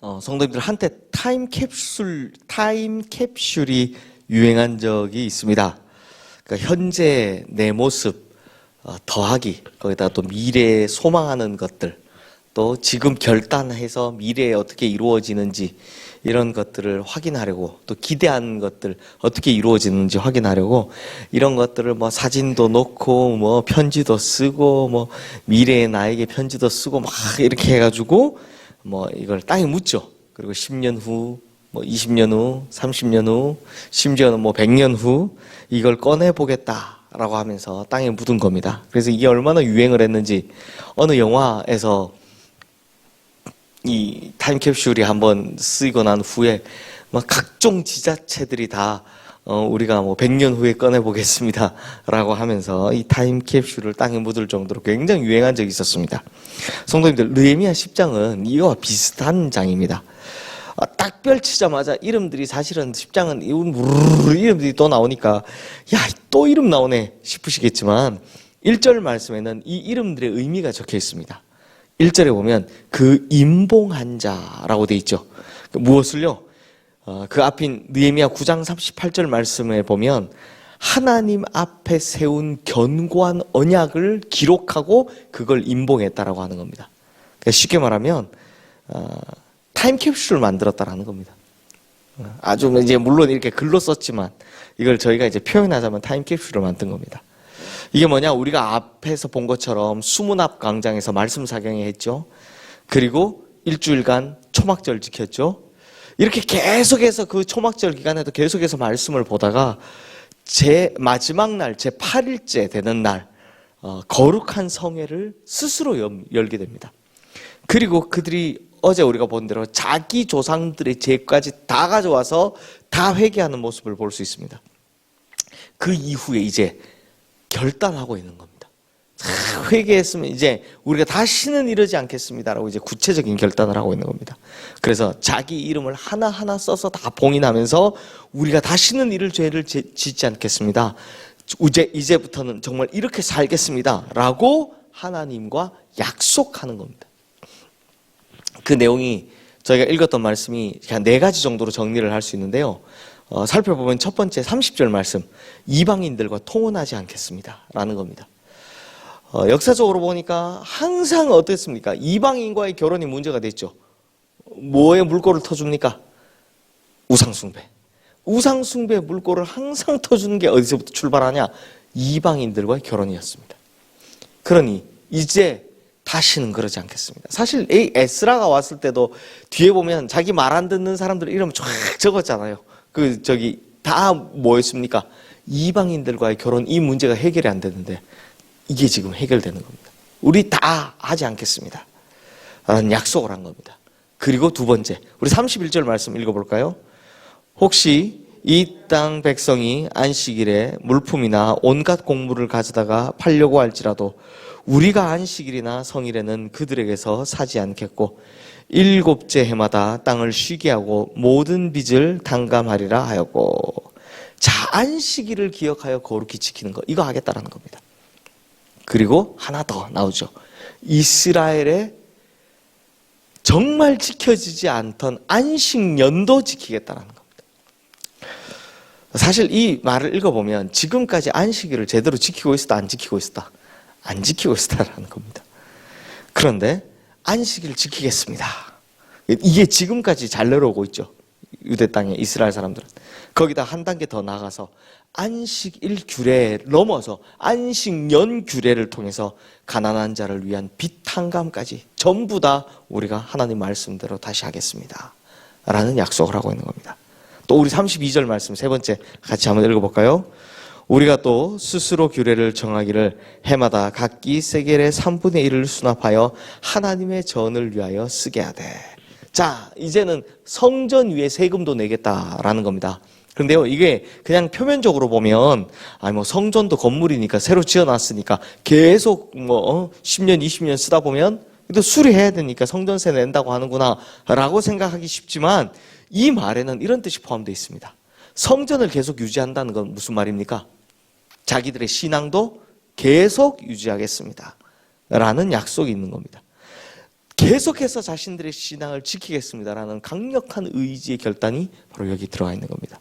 성도님들 한때 타임캡슐이 유행한 적이 있습니다. 그러니까 현재 내 모습 더하기, 거기다 또 미래에 소망하는 것들, 또 지금 결단해서 미래에 어떻게 이루어지는지 이런 것들을 확인하려고, 또 기대한 것들 어떻게 이루어지는지 확인하려고 이런 것들을 뭐 사진도 놓고 뭐 편지도 쓰고 뭐 미래의 나에게 편지도 쓰고 막 이렇게 해가지고 뭐 이걸 땅에 묻죠. 그리고 10년 후, 뭐 20년 후, 30년 후, 심지어는 뭐 100년 후 이걸 꺼내보겠다라고 하면서 땅에 묻은 겁니다. 그래서 이게 얼마나 유행을 했는지 어느 영화에서 이 타임캡슐이 한번 쓰이고 난 후에 막 각종 지자체들이 다 우리가 뭐 100년 후에 꺼내보겠습니다 라고 하면서 이 타임캡슐을 땅에 묻을 정도로 굉장히 유행한 적이 있었습니다. 성도님들, 느헤미야 10장은 이거와 비슷한 장입니다. 딱 펼치자마자 이름들이, 사실은 10장은 이름들이 또 나오니까 야, 또 이름 나오네 싶으시겠지만 1절 말씀에는 이 이름들의 의미가 적혀 있습니다. 1절에 보면 그 임봉한 자라고 돼 있죠. 무엇을요? 그 앞인 느헤미야 9장 38절 말씀에 보면 하나님 앞에 세운 견고한 언약을 기록하고 그걸 임봉했다라고 하는 겁니다. 그러니까 쉽게 말하면 타임캡슐을 만들었다라는 겁니다. 아주 이제 물론 이렇게 글로 썼지만 이걸 저희가 이제 표현하자면 타임캡슐을 만든 겁니다. 이게 뭐냐? 우리가 앞에서 본 것처럼 수문앞 광장에서 말씀 사경회 했죠. 그리고 일주일간 초막절 지켰죠. 이렇게 계속해서 그 초막절 기간에도 계속해서 말씀을 보다가 제 마지막 날, 제 8일째 되는 날 거룩한 성회를 스스로 열게 됩니다. 그리고 그들이 어제 우리가 본 대로 자기 조상들의 죄까지 다 가져와서 다 회개하는 모습을 볼 수 있습니다. 그 이후에 이제 결단하고 있는 겁니다. 회개했으면 이제 우리가 다시는 이러지 않겠습니다라고 이제 구체적인 결단을 하고 있는 겁니다. 그래서 자기 이름을 하나하나 써서 다 봉인하면서 우리가 다시는 이럴 죄를 짓지 않겠습니다. 이제부터는 정말 이렇게 살겠습니다라고 하나님과 약속하는 겁니다. 그 내용이 저희가 읽었던 말씀이 한 4가지 정도로 정리를 할 수 있는데요. 살펴보면 첫 번째 30절 말씀, 이방인들과 통혼하지 않겠습니다 라는 겁니다. 역사적으로 보니까 항상 어땠습니까? 이방인과의 결혼이 문제가 됐죠. 뭐에 물꼬를 터줍니까? 우상숭배. 우상숭배 물꼬를 항상 터주는 게 어디서부터 출발하냐? 이방인들과의 결혼이었습니다. 그러니 이제 다시는 그러지 않겠습니다. 사실 이 에스라가 왔을 때도 뒤에 보면 자기 말 안 듣는 사람들 이름 쫙 적었잖아요. 다 뭐였습니까? 이방인들과의 결혼, 이 문제가 해결이 안 되는데 이게 지금 해결되는 겁니다. 우리 다 하지 않겠습니다 라는 약속을 한 겁니다. 그리고 두 번째, 우리 31절 말씀 읽어볼까요? 혹시 이 땅 백성이 안식일에 물품이나 온갖 곡물을 가져다가 팔려고 할지라도 우리가 안식일이나 성일에는 그들에게서 사지 않겠고 7째 해마다 땅을 쉬게 하고 모든 빚을 탕감하리라 하였고. 자, 안식일을 기억하여 거룩히 지키는 거, 이거 하겠다라는 겁니다. 그리고 하나 더 나오죠. 이스라엘의 정말 지켜지지 않던 안식년도 지키겠다라는 겁니다. 사실 이 말을 읽어보면 지금까지 안식일을 제대로 지키고 있었다, 안 지키고 있었다? 안 지키고 있었다라는 겁니다. 그런데 안식일을 지키겠습니다. 이게 지금까지 잘 내려오고 있죠. 유대 땅에 이스라엘 사람들은. 거기다 한 단계 더 나가서 안식일 규례를 넘어서 안식년 규례를 통해서 가난한 자를 위한 빚 탕감까지 전부 다 우리가 하나님 말씀대로 다시 하겠습니다 라는 약속을 하고 있는 겁니다. 또 우리 32절 말씀 세 번째 같이 한번 읽어볼까요? 우리가 또 스스로 규례를 정하기를 해마다 각기 세겔의 3분의 1을 수납하여 하나님의 전을 위하여 쓰게 하되. 자, 이제는 성전 위에 세금도 내겠다라는 겁니다. 그런데요, 이게 그냥 표면적으로 보면 뭐 성전도 건물이니까 새로 지어놨으니까 계속 10년 20년 쓰다 보면 또 수리해야 되니까 성전세 낸다고 하는구나 라고 생각하기 쉽지만 이 말에는 이런 뜻이 포함되어 있습니다. 성전을 계속 유지한다는 건 무슨 말입니까? 자기들의 신앙도 계속 유지하겠습니다 라는 약속이 있는 겁니다. 계속해서 자신들의 신앙을 지키겠습니다라는 강력한 의지의 결단이 바로 여기 들어가 있는 겁니다.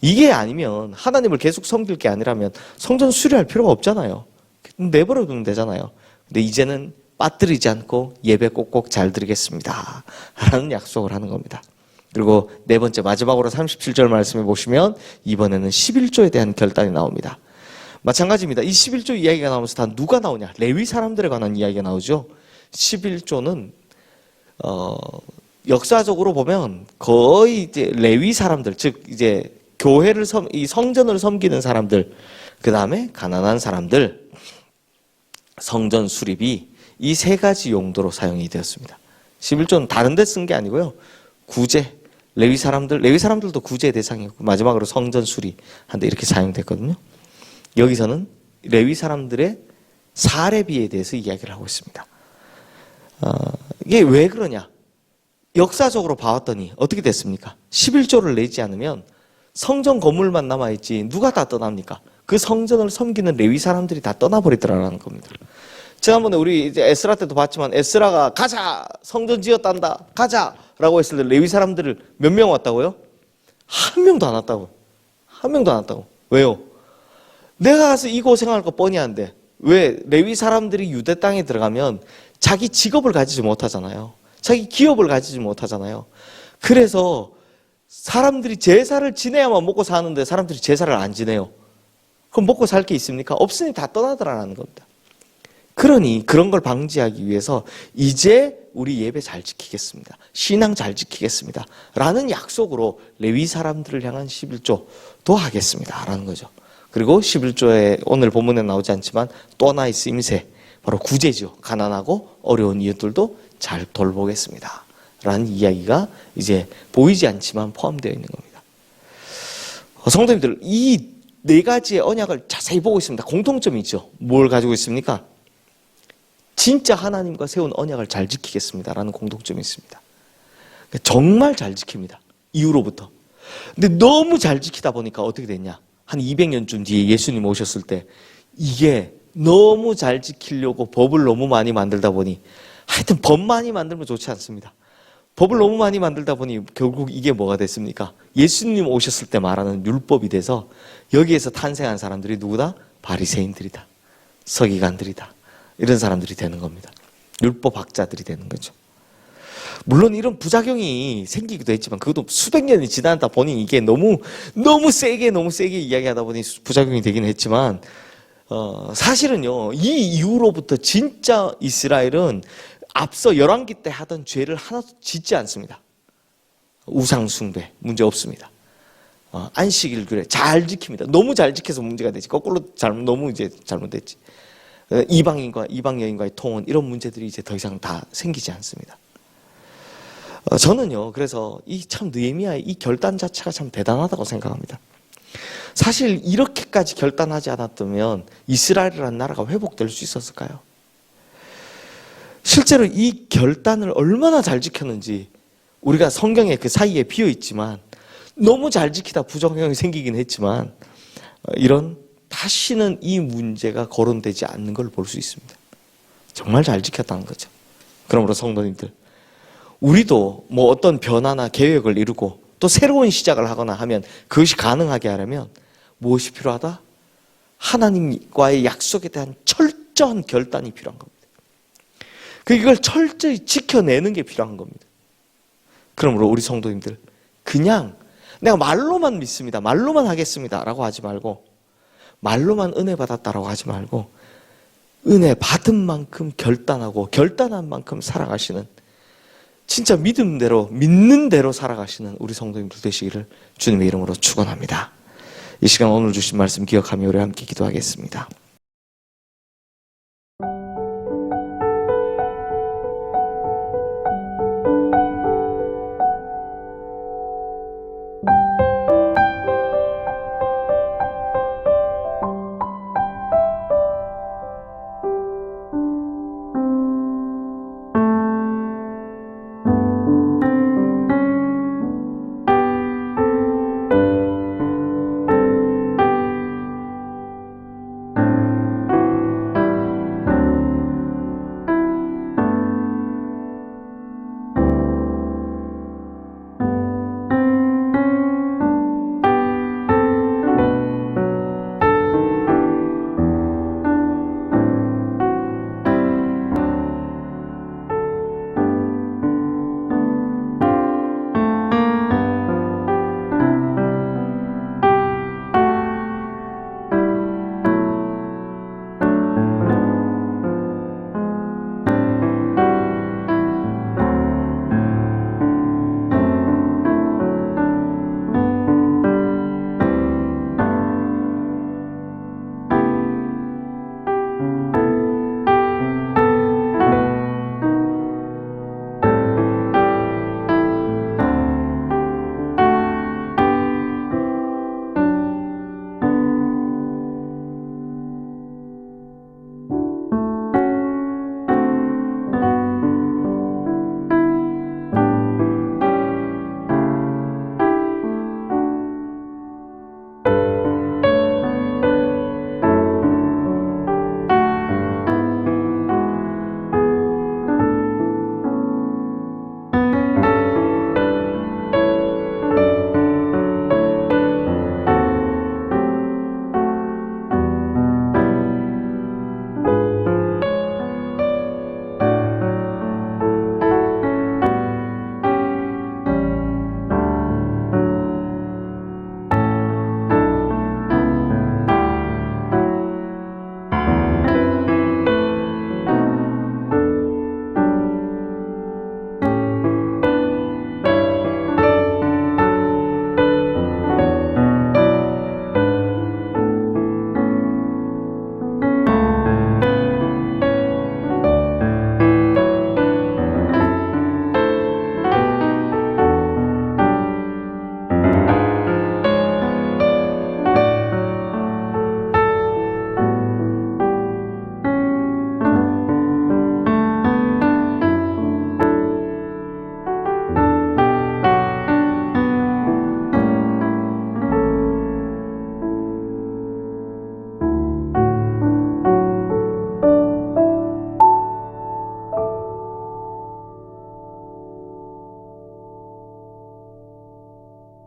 이게 아니면 하나님을 계속 섬길 게 아니라면 성전 수리할 필요가 없잖아요. 내버려 두면 되잖아요. 근데 이제는 빠뜨리지 않고 예배 꼭꼭 잘 드리겠습니다 라는 약속을 하는 겁니다. 그리고 네 번째 마지막으로 37절 말씀해 보시면 이번에는 11조에 대한 결단이 나옵니다. 마찬가지입니다. 이 11조 이야기가 나오면서 다 누가 나오냐? 레위 사람들에 관한 이야기가 나오죠. 11조는 역사적으로 보면 거의 이제 레위 사람들, 즉 이제 교회를 이 성전을 섬기는 사람들, 그 다음에 가난한 사람들, 성전 수립이 이 세 가지 용도로 사용이 되었습니다. 11조는 다른 데 쓴 게 아니고요. 구제, 레위 사람들도 구제의 대상이었고 마지막으로 성전 수리한데 이렇게 사용됐거든요. 여기서는 레위 사람들의 사례비에 대해서 이야기를 하고 있습니다. 이게 왜 그러냐? 역사적으로 봐왔더니 어떻게 됐습니까? 11조를 내지 않으면 성전 건물만 남아있지 누가 다 떠납니까? 그 성전을 섬기는 레위 사람들이 다 떠나버리더라라는 겁니다. 지난번에 우리 이제 에스라 때도 봤지만 에스라가 가자! 성전 지었단다! 가자! 라고 했을 때 레위 사람들을 몇 명 왔다고요? 한 명도 안 왔다고. 한 명도 안 왔다고. 왜요? 내가 가서 이 고생할 거 뻔히 한데 왜 레위 사람들이 유대 땅에 들어가면 자기 직업을 가지지 못하잖아요. 자기 기업을 가지지 못하잖아요. 그래서 사람들이 제사를 지내야만 먹고 사는데 사람들이 제사를 안 지내요. 그럼 먹고 살 게 있습니까? 없으니 다 떠나더라는 겁니다. 그러니 그런 걸 방지하기 위해서 이제 우리 예배 잘 지키겠습니다. 신앙 잘 지키겠습니다. 라는 약속으로 레위 사람들을 향한 11조도 하겠습니다. 라는 거죠. 그리고 11조에 오늘 본문에 나오지 않지만 또 하나의 쓰임새, 바로 구제죠. 가난하고 어려운 이웃들도 잘 돌보겠습니다. 라는 이야기가 이제 보이지 않지만 포함되어 있는 겁니다. 성도님들, 이 네 가지의 언약을 자세히 보고 있습니다. 공통점이 있죠. 뭘 가지고 있습니까? 진짜 하나님과 세운 언약을 잘 지키겠습니다라는 공통점이 있습니다. 정말 잘 지킵니다. 이후로부터. 근데 너무 잘 지키다 보니까 어떻게 됐냐? 한 200년쯤 뒤에 예수님 오셨을 때 이게 너무 잘 지키려고 법을 너무 많이 만들다 보니 하여튼 법 많이 만들면 좋지 않습니다. 법을 너무 많이 만들다 보니 결국 이게 뭐가 됐습니까? 예수님 오셨을 때 말하는 율법이 돼서 여기에서 탄생한 사람들이 누구다? 바리새인들이다. 서기관들이다. 이런 사람들이 되는 겁니다. 율법학자들이 되는 거죠. 물론 이런 부작용이 생기기도 했지만 그것도 수백 년이 지나다 보니 이게 너무 세게 이야기하다 보니 부작용이 되긴 했지만 사실은요, 이 이후로부터 진짜 이스라엘은 앞서 열왕기 때 하던 죄를 하나도 짓지 않습니다. 우상 숭배 문제 없습니다. 안식일교례 잘 지킵니다. 너무 잘 지켜서 문제가 되지. 거꾸로 너무 이제 잘못됐지. 이방 여인과의 통혼 이런 문제들이 이제 더 이상 다 생기지 않습니다. 저는요, 그래서 이 참 느헤미야의 이 결단 자체가 참 대단하다고 생각합니다. 사실 이렇게까지 결단하지 않았다면 이스라엘이라는 나라가 회복될 수 있었을까요? 실제로 이 결단을 얼마나 잘 지켰는지 우리가 성경에 그 사이에 비어 있지만 너무 잘 지키다 부정형이 생기긴 했지만 이런 다시는 이 문제가 거론되지 않는 걸 볼 수 있습니다. 정말 잘 지켰다는 거죠. 그러므로 성도님들, 우리도 뭐 어떤 변화나 계획을 이루고 또 새로운 시작을 하거나 하면 그것이 가능하게 하려면 무엇이 필요하다? 하나님과의 약속에 대한 철저한 결단이 필요한 겁니다. 이걸 철저히 지켜내는 게 필요한 겁니다. 그러므로 우리 성도님들, 그냥 내가 말로만 믿습니다, 말로만 하겠습니다 라고 하지 말고, 말로만 은혜 받았다라고 하지 말고 은혜 받은 만큼 결단하고 결단한 만큼 살아가시는, 진짜 믿음대로 믿는 대로 살아가시는 우리 성도님들 되시기를 주님의 이름으로 축원합니다. 이 시간 오늘 주신 말씀 기억하며 우리 함께 기도하겠습니다.